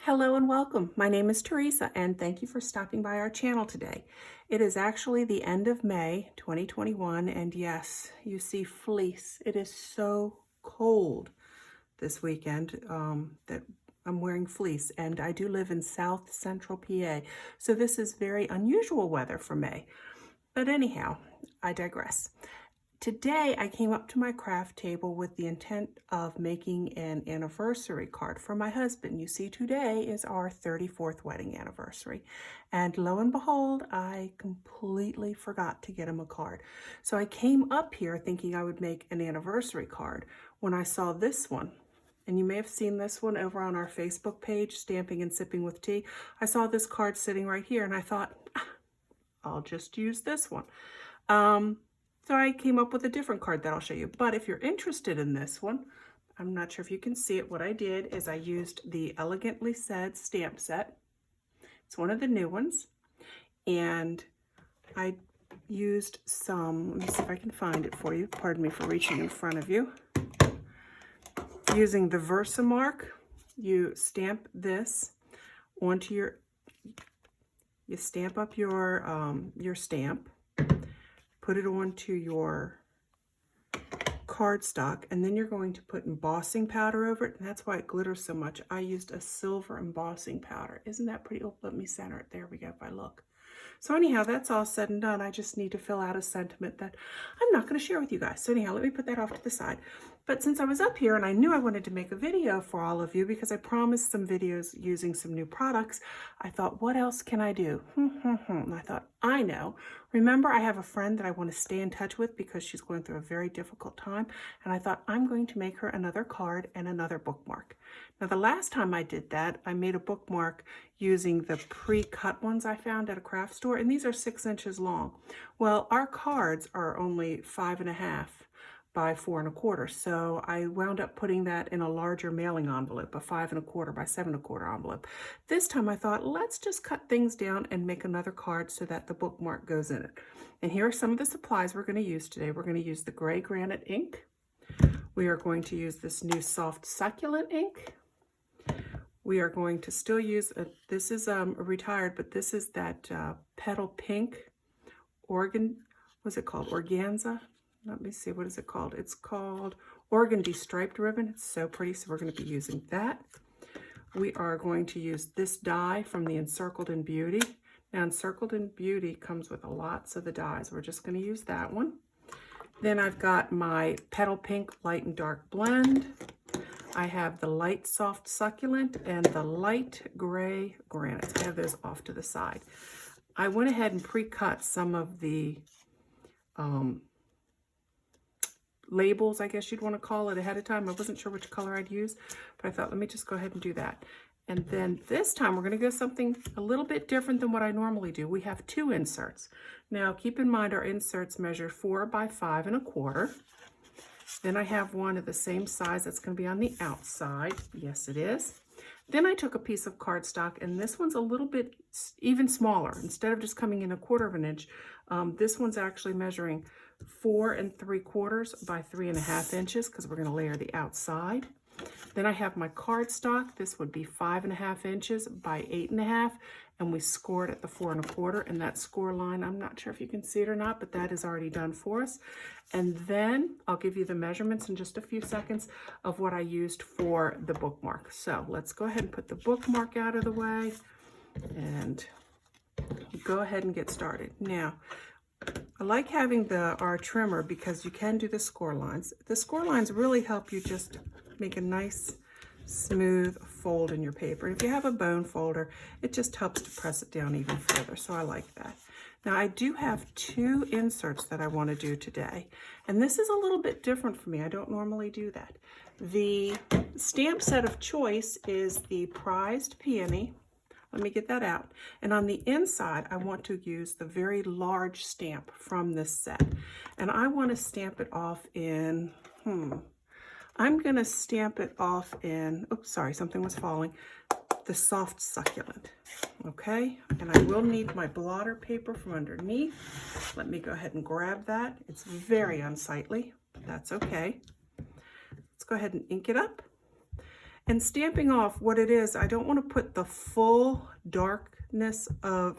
Hello and welcome. My name is Teresa and thank you for stopping by our channel today. It is actually the end of May 2021 and yes, you see fleece. It is so cold this weekend that I'm wearing fleece, and I do live in South Central PA, so this is very unusual weather for May. But anyhow, I digress. Today, I came up to my craft table with the intent of making an anniversary card for my husband. You see, today is our 34th wedding anniversary. And lo and behold, I completely forgot to get him a card. So I came up here thinking I would make an anniversary card when I saw this one. And you may have seen this one over on our Facebook page, Stamping and Sipping with Tea. I saw this card sitting right here and I thought, I'll just use this one. So I came up with a different card that I'll show you. But if you're interested in this one, I'm not sure if you can see it. What I did is I used the Elegantly Said stamp set. It's one of the new ones. And I used some, let me see if I can find it for you. Pardon me for reaching in front of you. Using the Versamark, you stamp this onto you stamp up your stamp. Put it onto your cardstock, and then you're going to put embossing powder over it, and that's why it glitters so much. I used a silver embossing powder. Isn't that pretty? Oh, let me center it. There we go, if I look. So anyhow, that's all said and done. I just need to fill out a sentiment that I'm not going to share with you guys. So anyhow, let me put that off to the side. But since I was up here and I knew I wanted to make a video for all of you because I promised some videos using some new products, I thought, what else can I do? And I thought, I know. Remember, I have a friend that I want to stay in touch with because she's going through a very difficult time. And I thought, I'm going to make her another card and another bookmark. Now, the last time I did that, I made a bookmark using the pre-cut ones I found at a craft store, and these are 6 inches long. Well, our cards are only 5.5 by 4.25, so I wound up putting that in a larger mailing envelope, a 5.25 by 7.25 envelope. This time I thought, let's just cut things down and make another card so that the bookmark goes in it. And here are some of the supplies we're going to use today. We're going to use the gray granite ink. We are going to use this new soft succulent ink. We are going to still use, this is retired, but this is that petal pink what's it called? Organza? Let me see, what is it called? It's called Organdy Striped Ribbon. It's so pretty, so we're going to be using that. We are going to use this die from the Encircled in Beauty. Now, Encircled in Beauty comes with lots of the dies. We're just going to use that one. Then I've got my Petal Pink Light and Dark Blend. I have the light soft succulent and the light gray granite. I have those off to the side. I went ahead and pre-cut some of the labels, I guess you'd want to call it, ahead of time. I wasn't sure which color I'd use, but I thought, let me just go ahead and do that. And then this time we're going to go something a little bit different than what I normally do. We have 2 inserts. Now keep in mind our inserts measure 4 by 5.25. Then I have one of the same size that's going to be on the outside. Yes, it is. Then I took a piece of cardstock, and this one's a little bit even smaller. Instead of just coming in 1/4 inch, this one's actually measuring 4 3/4 by 3.5 inches because we're going to layer the outside. Then I have my cardstock. This would be 5.5 inches by 8.5, and we scored at the 4 1/4. And that score line, I'm not sure if you can see it or not, but that is already done for us. And then I'll give you the measurements in just a few seconds of what I used for the bookmark. So let's go ahead and put the bookmark out of the way and go ahead and get started. Now, I like having our trimmer because you can do the score lines. The score lines really help you just make a nice smooth fold in your paper. If you have a bone folder, it just helps to press it down even further, so I like that. Now I do have 2 inserts that I want to do today, and this is a little bit different for me. I don't normally do that. The stamp set of choice is the Prized Peony. Let me get that out. And on the inside, I want to use the very large stamp from this set. And I want to stamp it off in, I'm going to stamp it off in, oops, sorry, something was falling, the soft succulent, okay? And I will need my blotter paper from underneath. Let me go ahead and grab that. It's very unsightly, but that's okay. Let's go ahead and ink it up. And stamping off, what it is, I don't want to put the full darkness of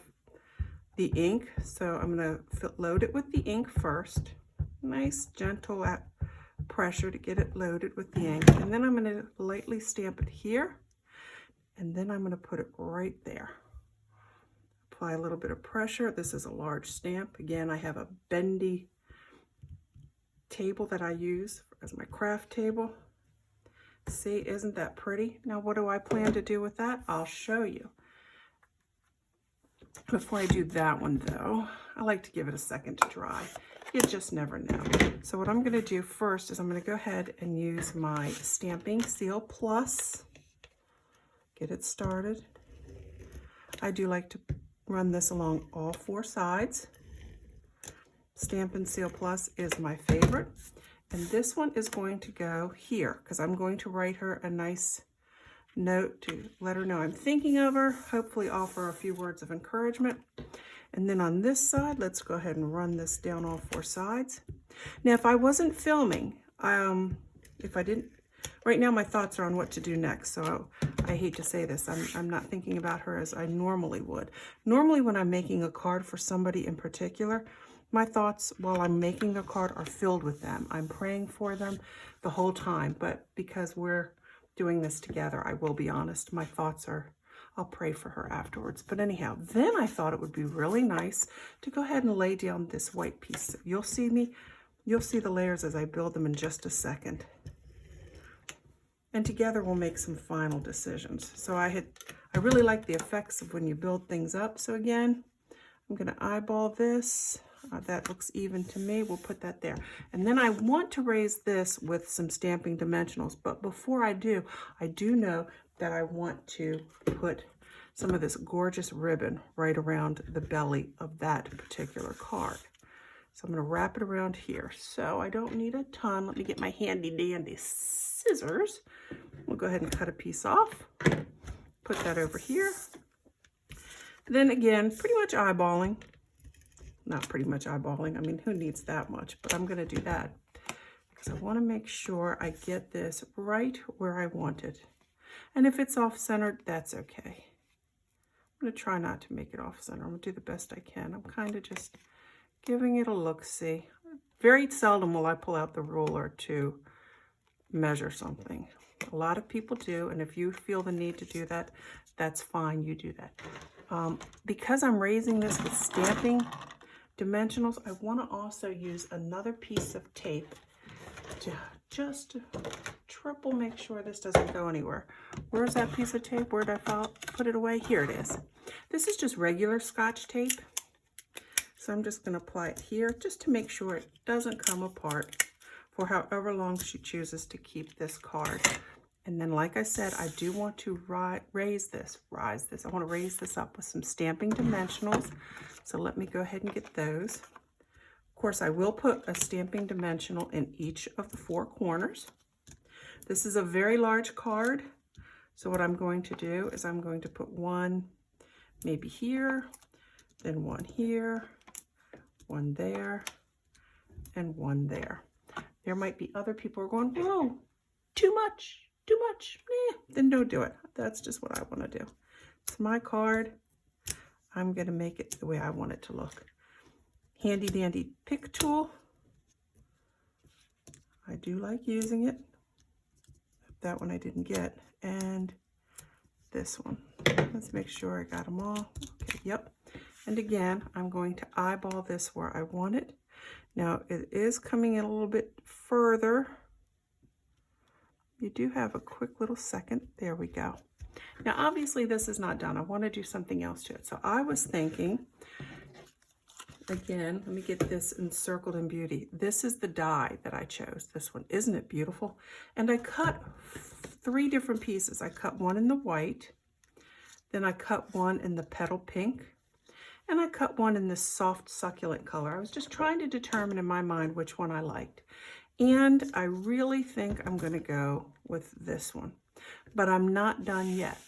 the ink. So I'm going to load it with the ink first. Nice, gentle pressure to get it loaded with the ink. And then I'm going to lightly stamp it here. And then I'm going to put it right there. Apply a little bit of pressure. This is a large stamp. Again, I have a bendy table that I use as my craft table. See, isn't that pretty? Now, what do I plan to do with that? I'll show you. Before I do that one, though, I like to give it a second to dry. You just never know. So what I'm going to do first is I'm going to go ahead and use my Stamping Seal Plus. Get it started. I do like to run this along all 4 sides. Stampin' Seal Plus is my favorite. And this one is going to go here because I'm going to write her a nice note to let her know I'm thinking of her, hopefully offer a few words of encouragement. And then on this side, let's go ahead and run this down all 4 sides. Now, if I wasn't filming, if I didn't, right now my thoughts are on what to do next. So I hate to say this, I'm not thinking about her as I normally would. Normally when I'm making a card for somebody in particular, my thoughts while I'm making the card are filled with them. I'm praying for them the whole time, but because we're doing this together, I will be honest, my thoughts are, I'll pray for her afterwards. But anyhow, then I thought it would be really nice to go ahead and lay down this white piece. You'll see the layers as I build them in just a second. And together we'll make some final decisions. So I really like the effects of when you build things up. So again, I'm gonna eyeball this. That looks even to me. We'll put that there. And then I want to raise this with some stamping dimensionals. But before I do know that I want to put some of this gorgeous ribbon right around the belly of that particular card. So I'm going to wrap it around here. So I don't need a ton. Let me get my handy dandy scissors. We'll go ahead and cut a piece off. Put that over here. Then again, pretty much eyeballing. Not pretty much eyeballing. I mean, who needs that much? But I'm going to do that because I want to make sure I get this right where I want it. And if it's off-centered, that's okay. I'm going to try not to make it off-center. I'm going to do the best I can. I'm kind of just giving it a look-see. Very seldom will I pull out the ruler to measure something. A lot of people do, and if you feel the need to do that, that's fine. You do that. Because I'm raising this with stamping dimensionals, I want to also use another piece of tape to just triple make sure this doesn't go anywhere. Where's that piece of tape? Where did I put it away? Here it is. This is just regular Scotch tape. So I'm just going to apply it here just to make sure it doesn't come apart for however long she chooses to keep this card. And then, like I said, I do want to raise this. I want to raise this up with some stamping dimensionals. So let me go ahead and get those. Of course, I will put a stamping dimensional in each of the 4 corners. This is a very large card. So what I'm going to do is I'm going to put one maybe here, then one here, one there, and one there. There might be other people who are going, whoa, too much. Then don't do it. That's just what I want to do. It's my card. I'm going to make it the way I want it to look. Handy dandy pick tool. I do like using it. That one I didn't get. And this one. Let's make sure I got them all. Okay, yep. And again, I'm going to eyeball this where I want it. Now, it is coming in a little bit further. You do have a quick little second. There we go. Now, obviously, this is not done. I want to do something else to it. So I was thinking, again, let me get this encircled in beauty. This is the die that I chose. This one. Isn't it beautiful? And I cut 3 different pieces. I cut one in the white. Then I cut one in the petal pink. And I cut one in this soft succulent color. I was just trying to determine in my mind which one I liked. And I really think I'm going to go with this one. But I'm not done yet.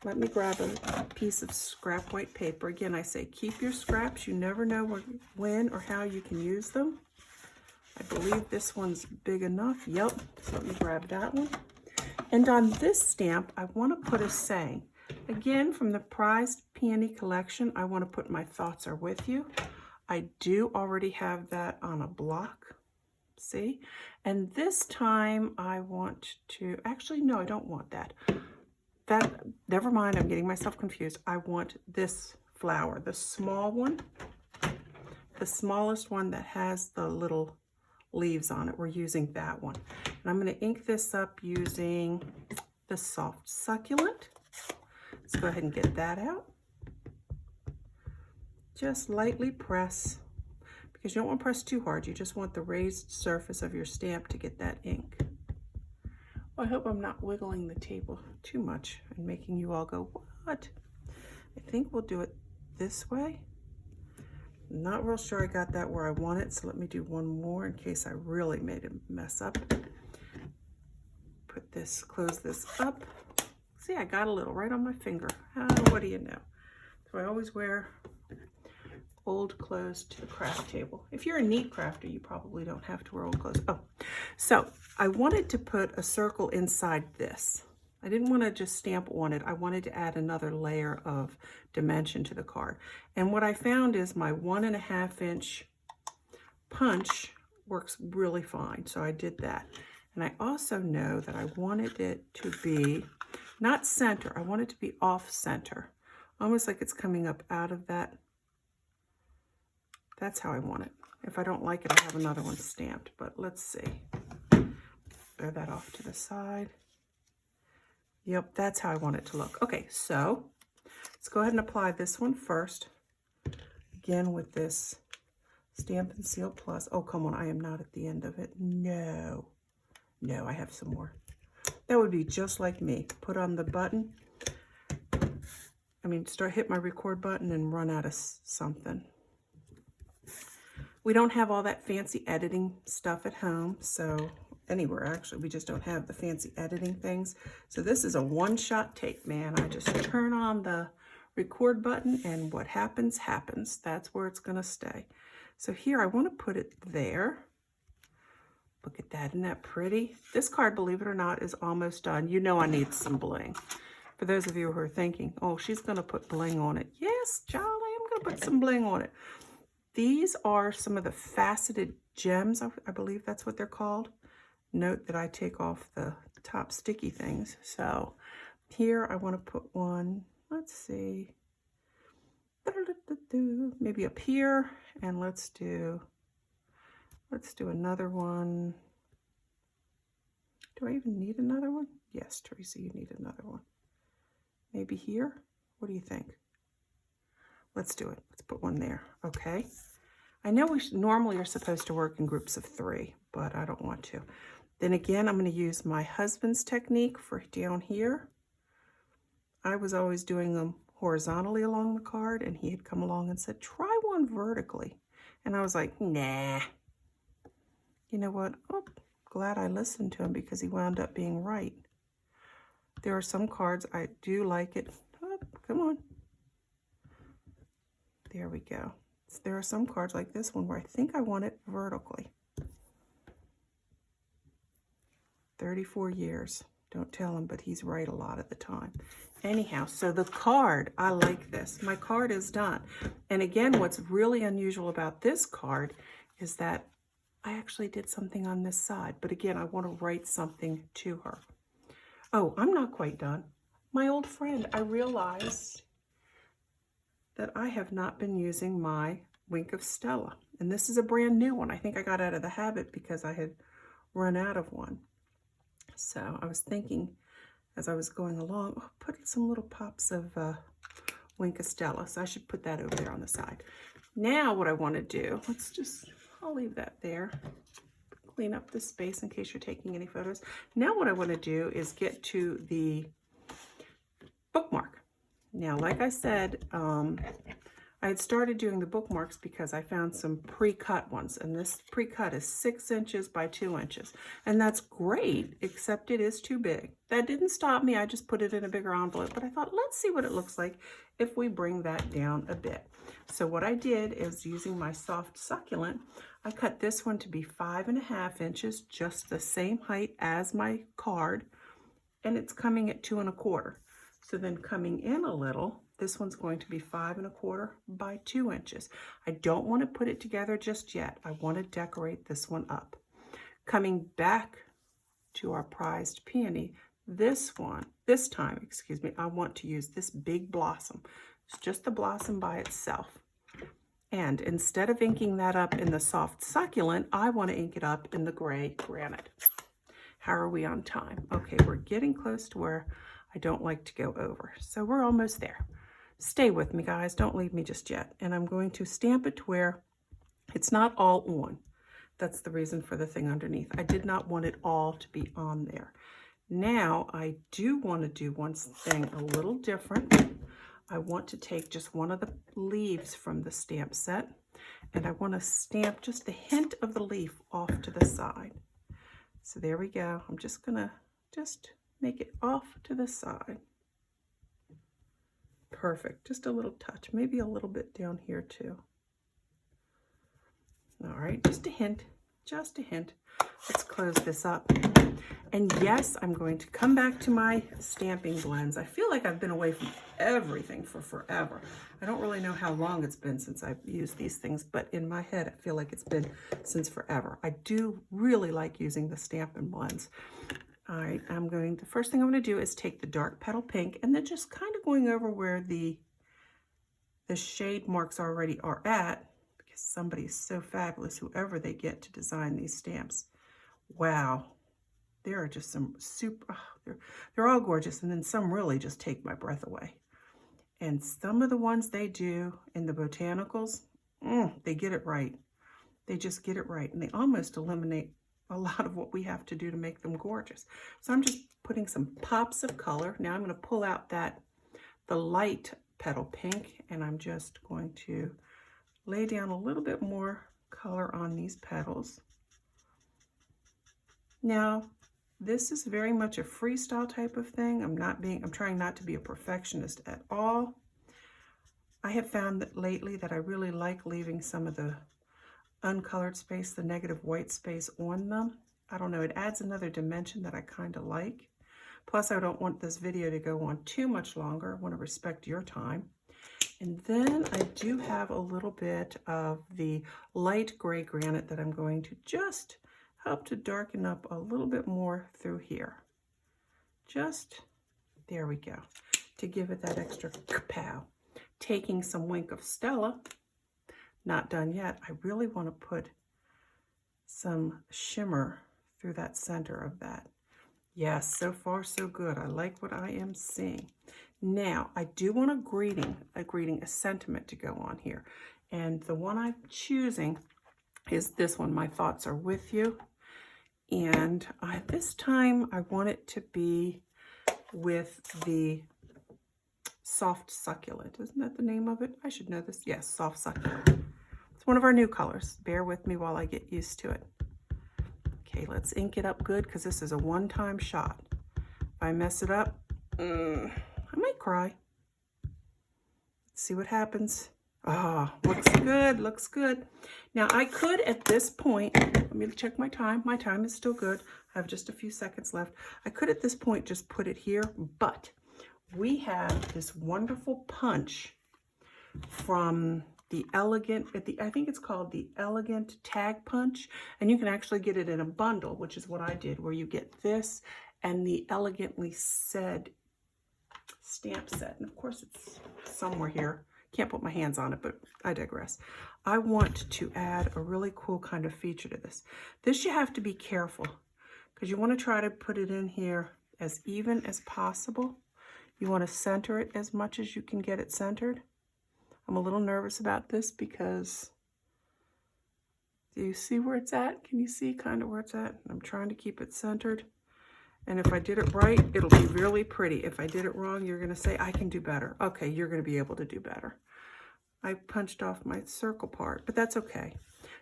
Let me grab a piece of scrap white paper. Again, I say keep your scraps. You never know when or how you can use them. I believe this one's big enough. Yep. So let me grab that one. And on this stamp, I want to put a saying. Again, from the prized Peony collection, I want to put my thoughts are with you. I do already have that on a block. See? And this time I want to, actually, no, I don't want that. Never mind, I'm getting myself confused. I want this flower, the small one, the smallest one that has the little leaves on it. We're using that one. And I'm going to ink this up using the soft succulent. Let's go ahead and get that out. Just lightly press, because you don't want to press too hard. You just want the raised surface of your stamp to get that ink. Well, I hope I'm not wiggling the table too much and making you all go, what? I think we'll do it this way. I'm not real sure I got that where I want it, so let me do one more in case I really made a mess up. Put this, close this up. See, I got a little right on my finger. What do you know? So I always wear old clothes to the craft table. If you're a neat crafter, you probably don't have to wear old clothes. Oh, so I wanted to put a circle inside this. I didn't want to just stamp on it. I wanted to add another layer of dimension to the card. And what I found is my 1.5 inch punch works really fine. So I did that. And I also know that I wanted it to be not center. I want it to be off center. Almost like it's coming up out of that. That's how I want it. If I don't like it, I'll have another one stamped, but let's see. Bear that off to the side. Yep, that's how I want it to look. Okay, so let's go ahead and apply this one first. Again with this Stampin' Seal Plus. Oh, come on, I am not at the end of it. No, I have some more. That would be just like me. Put on the button. Hit my record button and run out of something. We don't have all that fancy editing stuff at home, so anywhere actually, we just don't have the fancy editing things. So this is a one-shot take, man. I just turn on the record button and what happens, happens. That's where it's gonna stay. So here I wanna put it there. Look at that, isn't that pretty? This card, believe it or not, is almost done. You know I need some bling. For those of you who are thinking, oh, she's gonna put bling on it. Yes, Charlie, I'm gonna put some bling on it. These are some of the faceted gems, I believe that's what they're called. Note that I take off the top sticky things. So here I want to put one, let's see, maybe up here, and let's do another one. Do I even need another one? Yes, Teresa, you need another one. Maybe here? What do you think? Let's do it. Let's put one there. Okay. I know we normally are supposed to work in groups of 3, but I don't want to. Then again, I'm going to use my husband's technique for down here. I was always doing them horizontally along the card, and he had come along and said, try one vertically. And I was like, nah. You know what? Oh, glad I listened to him because he wound up being right. There are some cards I do like it. Oh, come on. There we go. There are some cards like this one where I think I want it vertically. 34 years. Don't tell him, but he's right a lot of the time. Anyhow, so the card, I like this. My card is done. And again, what's really unusual about this card is that I actually did something on this side. But again, I want to write something to her. Oh, I'm not quite done. My old friend, I realized that I have not been using my Wink of Stella. And this is a brand new one. I think I got out of the habit because I had run out of one. So I was thinking as I was going along, oh, put some little pops of Wink of Stella. So I should put that over there on the side. Now what I want to do, I'll leave that there. Clean up the space in case you're taking any photos. Now what I want to do is get to the bookmark. Now, like I said, I had started doing the bookmarks because I found some pre-cut ones, and this pre-cut is 6 inches by 2 inches, and that's great, except it is too big. That didn't stop me. I just put it in a bigger envelope, but I thought, let's see what it looks like if we bring that down a bit. So what I did is, using my soft succulent, I cut this one to be 5.5 inches, just the same height as my card, and it's coming at 2 1/4. So then coming in a little, this one's going to be 5 1/4 by 2 inches. I don't want to put it together just yet. I want to decorate this one up. Coming back to our prized peony, this time, excuse me, I want to use this big blossom. It's just the blossom by itself. And instead of inking that up in the soft succulent, I want to ink it up in the gray granite. How are we on time? Okay, we're getting close to where I don't like to go over. So we're almost there. Stay with me, guys. Don't leave me just yet. And I'm going to stamp it to where it's not all on. That's the reason for the thing underneath. I did not want it all to be on there. Now, I do want to do one thing a little different. I want to take just one of the leaves from the stamp set, and I want to stamp just a hint of the leaf off to the side. So there we go. I'm just going to make it off to the side. Perfect. Just a little touch, maybe a little bit down here too. All right, just a hint, just a hint. Let's close this up. And yes, I'm going to come back to my stamping blends. I feel like I've been away from everything for forever. I don't really know how long it's been since I've used these things, but in my head, I feel like it's been since forever. I do really like using the Stampin' blends. All right, the first thing I'm going to do is take the dark petal pink and then just kind of going over where the shade marks already are at, because somebody is so fabulous, whoever they get to design these stamps. Wow. There are just some super, they're all gorgeous, and then some really just take my breath away. And some of the ones they do in the botanicals, they get it right. They just get it right, and they almost eliminate a lot of what we have to do to make them gorgeous. So I'm just putting some pops of color. Now I'm going to pull out the light petal pink, and I'm just going to lay down a little bit more color on these petals. Now, this is very much a freestyle type of thing. I'm trying not to be a perfectionist at all. I have found that lately that I really like leaving some of the uncolored space, the negative white space on them. I don't know, it adds another dimension that I kind of like. Plus, I don't want this video to go on too much longer. I want to respect your time. And then I do have a little bit of the light gray granite that I'm going to just help to darken up a little bit more through here. Just, there we go, to give it that extra kapow. Taking some Wink of Stella, not done yet. I really want to put some shimmer through that center of that. Yes, so far so good. I like what I am seeing. Now, I do want a greeting, a sentiment to go on here. And the one I'm choosing is this one, My Thoughts Are With You. And this time I want it to be with the Soft Succulent. Isn't that the name of it? I should know this. Yes, Soft Succulent. It's one of our new colors. Bear with me while I get used to it. Okay, let's ink it up good because this is a one-time shot. If I mess it up, I might cry. Let's see what happens. Ah, looks good, looks good. Now I could at this point, let me check my time. My time is still good. I have just a few seconds left. I could at this point just put it here, but we have this wonderful punch from the Elegant, I think it's called the Elegant Tag Punch, and you can actually get it in a bundle, which is what I did, where you get this and the Elegantly Said stamp set. And of course it's somewhere here. Can't put my hands on it, but I digress. I want to add a really cool kind of feature to this. This you have to be careful because you want to try to put it in here as even as possible. You want to center it as much as you can get it centered. I'm a little nervous about this because do you see where it's at? Can you see kind of where it's at? I'm trying to keep it centered. And if I did it right, it'll be really pretty. If I did it wrong, you're going to say, I can do better. Okay, you're going to be able to do better. I punched off my circle part, but that's okay.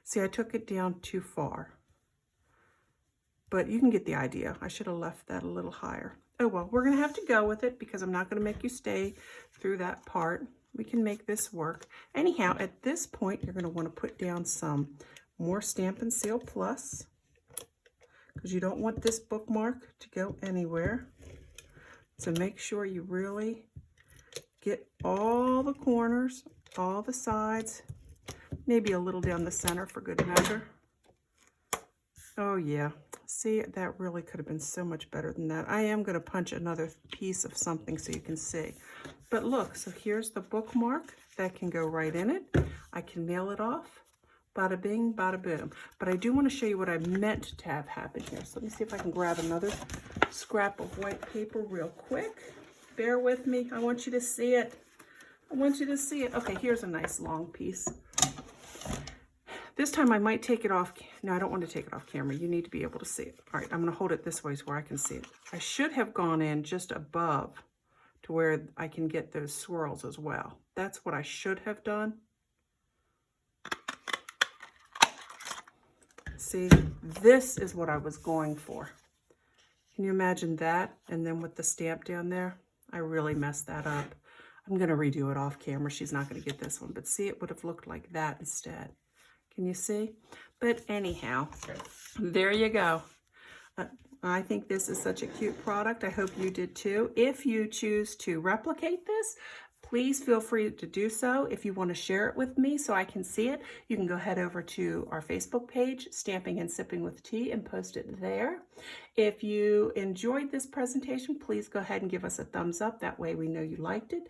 See, I took it down too far. But you can get the idea. I should have left that a little higher. Oh, well, we're going to have to go with it because I'm not going to make you stay through that part. We can make this work. Anyhow, at this point, you're going to want to put down some more Stampin' Seal Plus, because you don't want this bookmark to go anywhere. So make sure you really get all the corners, all the sides, maybe a little down the center for good measure. Oh yeah, see, that really could have been so much better than that. I am going to punch another piece of something so you can see. But look, so here's the bookmark that can go right in it. I can nail it off. Bada bing, bada boom. But I do want to show you what I meant to have happen here. So let me see if I can grab another scrap of white paper real quick. Bear with me. I want you to see it. I want you to see it. Okay, here's a nice long piece. This time I might take it off. No, I don't want to take it off camera. You need to be able to see it. All right, I'm going to hold it this way so where I can see it. I should have gone in just above to where I can get those swirls as well. That's what I should have done. See, this is what I was going for. Can you imagine that? And then with the stamp down there, I really messed that up. I'm going to redo it off camera. She's not going to get this one, but see, it would have looked like that instead. Can you see? But anyhow, there you go. I think this is such a cute product. I hope you did too. If you choose to replicate this, please feel free to do so. If you want to share it with me so I can see it, you can go head over to our Facebook page, Stamping and Sipping with Tea, and post it there. If you enjoyed this presentation, please go ahead and give us a thumbs up. That way we know you liked it.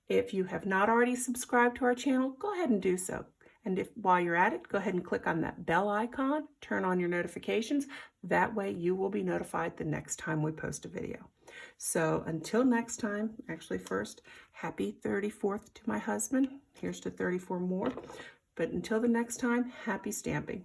If you have not already subscribed to our channel, go ahead and do so. And while you're at it, go ahead and click on that bell icon, turn on your notifications. That way you will be notified the next time we post a video. So until next time, actually first, happy 34th to my husband. Here's to 34 more. But until the next time, happy stamping.